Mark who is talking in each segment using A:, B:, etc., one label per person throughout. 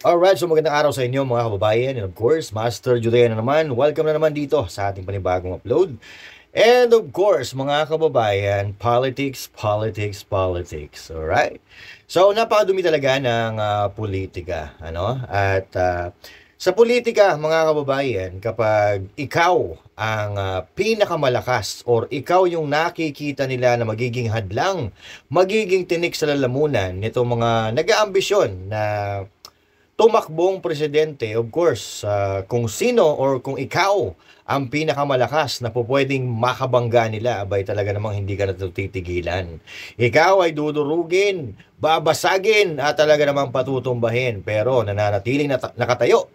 A: Alright, so magandang araw sa inyo mga kababayan. And of course, Master Judea na naman. Welcome na naman dito sa ating panibagong upload. And of course, mga kababayan, politics, politics, politics. Alright? So, napakadumi talaga ng politika. At sa politika, mga kababayan, kapag ikaw ang pinakamalakas or ikaw yung nakikita nila na magiging hadlang, magiging tinik sa lalamunan nitong mga nag-aambisyon na tumakbong presidente, of course, kung sino or kung ikaw ang pinakamalakas na pwedeng makabangga nila, abay talaga namang hindi ka natutitigilan. Ikaw ay dudurugin, babasagin at talaga namang patutumbahin. Pero nananatiling nakatayo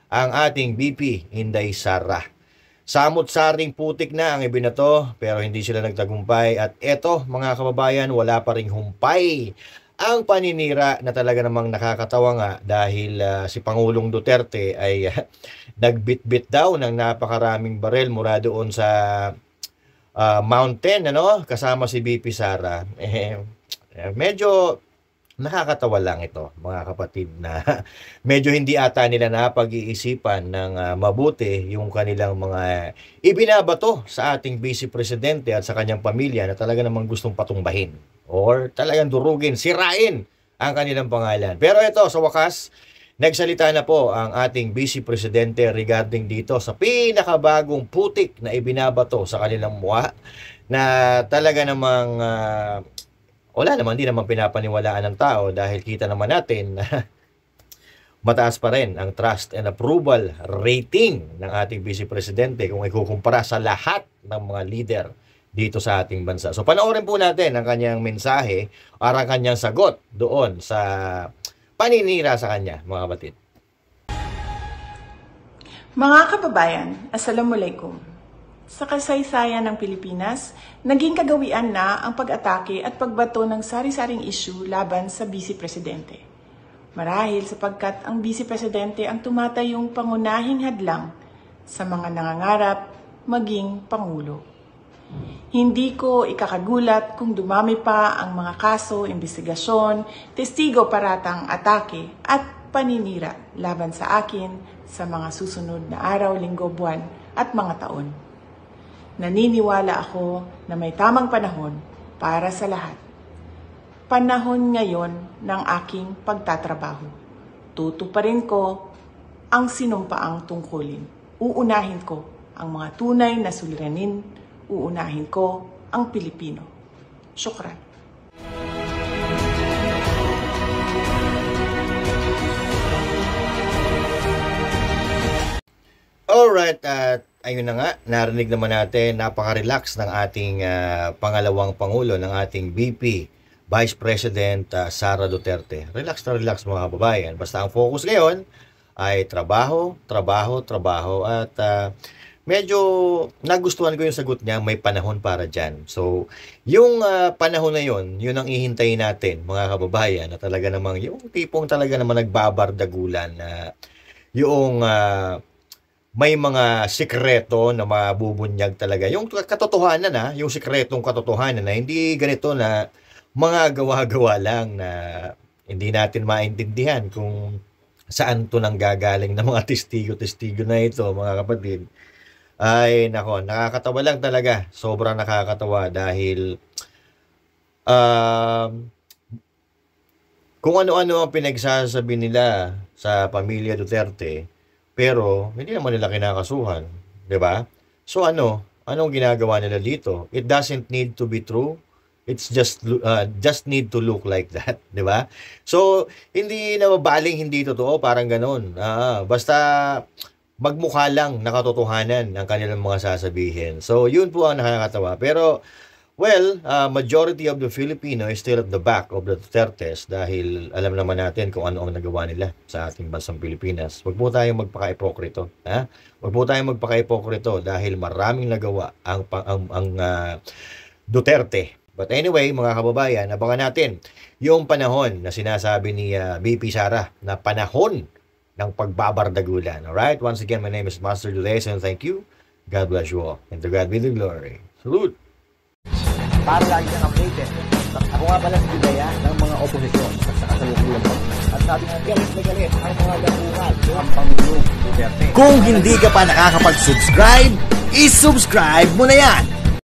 A: ang ating BP Inday Sara. Samot-saring putik na ang ibinato pero hindi sila nagtagumpay. At eto mga kababayan, wala pa ring humpay ang paninira na talaga namang nakakatawa nga dahil si Pangulong Duterte ay nagbitbit daw ng napakaraming barel mula doon sa mountain, kasama si BP Sara. Medyo nakakatawa lang ito, mga kapatid, na medyo hindi ata nila napag-iisipan ng mabuti yung kanilang mga ibinabato sa ating Vice Presidente at sa kanyang pamilya na talaga namang gustong patumbahin or talagang durugin, sirain ang kanilang pangalan. Pero ito, sa wakas, nagsalita na po ang ating Vice Presidente regarding dito sa pinakabagong putik na ibinabato sa kanilang mukha na talaga namang wala naman, di naman pinapaniwalaan ng tao dahil kita naman natin na mataas pa rin ang trust and approval rating ng ating Vice Presidente kung ikukumpara sa lahat ng mga leader dito sa ating bansa. So panoorin po natin ang kanyang mensahe o ang kanyang sagot doon sa paninira sa kanya, mga kapatid.
B: Mga kababayan, Assalamualaikum. Sa kasaysayan ng Pilipinas, naging kagawian na ang pag-atake at pagbato ng sari-saring issue laban sa Vice Presidente. Marahil sapagkat ang Vice Presidente ang tumatayong pangunahing hadlang sa mga nangangarap maging Pangulo. Hindi ko ikakagulat kung dumami pa ang mga kaso, investigasyon, testigo paratang atake at paninira laban sa akin sa mga susunod na araw, linggo, buwan at mga taon. Naniniwala ako na may tamang panahon para sa lahat. Panahon ngayon ng aking pagtatrabaho. Tutuparin ko ang sinumpaang tungkulin. Uunahin ko ang mga tunay na suliranin. Uunahin ko ang Pilipino. Syukran.
A: Alright, at ayun na nga, narinig naman natin, napaka-relax ng ating pangalawang Pangulo, ng ating VP, Vice President Sara Duterte. Relax na relax mga kababayan. Basta ang focus ngayon ay trabaho, trabaho, trabaho. At medyo nagustuhan ko yung sagot niya, may panahon para dyan. So, yung panahon na yun ang ihintayin natin mga kababayan, na talaga namang yung tipong talaga naman nagbabardagulan na yung may mga sikreto na mabubunyag talaga. Yung katotohanan yung sikretong katotohanan na hindi ganito na mga gawa-gawa lang na hindi natin maintindihan kung saan to nang gagaling ng mga testigo-testigo na ito, mga kapatid. Ay, nako, nakakatawa lang talaga. Sobrang nakakatawa dahil kung ano-ano ang pinagsasabi nila sa pamilya Duterte, pero hindi naman nila kinakasuhan, 'di ba? So anong ginagawa nila dito? It doesn't need to be true. It's just need to look like that, 'di ba? So hindi nababaling hindi totoo, parang ganoon. Basta magmukha lang na katotohanan ang kanilang mga sasabihin. So yun po ang nakakatawa. Pero well, majority of the Filipino is still at the back of the Dutertes dahil alam naman natin kung ano ang nagawa nila sa ating bansang Pilipinas. Huwag po tayong magpaka-ipokrito. Huwag po tayong magpaka-ipokrito dahil maraming nagawa ang Duterte. But anyway, mga kababayan, abangan natin yung panahon na sinasabi ni BP Sara na panahon ng pagbabardagulan. Alright? Once again, my name is Master Jules and thank you. God bless you all. And to God be the glory. Salute!
C: Para lagi kang updated. Ako nga pala si Bidaya ng mga oposisyon sa kasalukuyan ko. At sabi nga, galit na galit ang mga Duterte.
A: Kung hindi ka pa nakakapag-subscribe, i-subscribe mo na yan!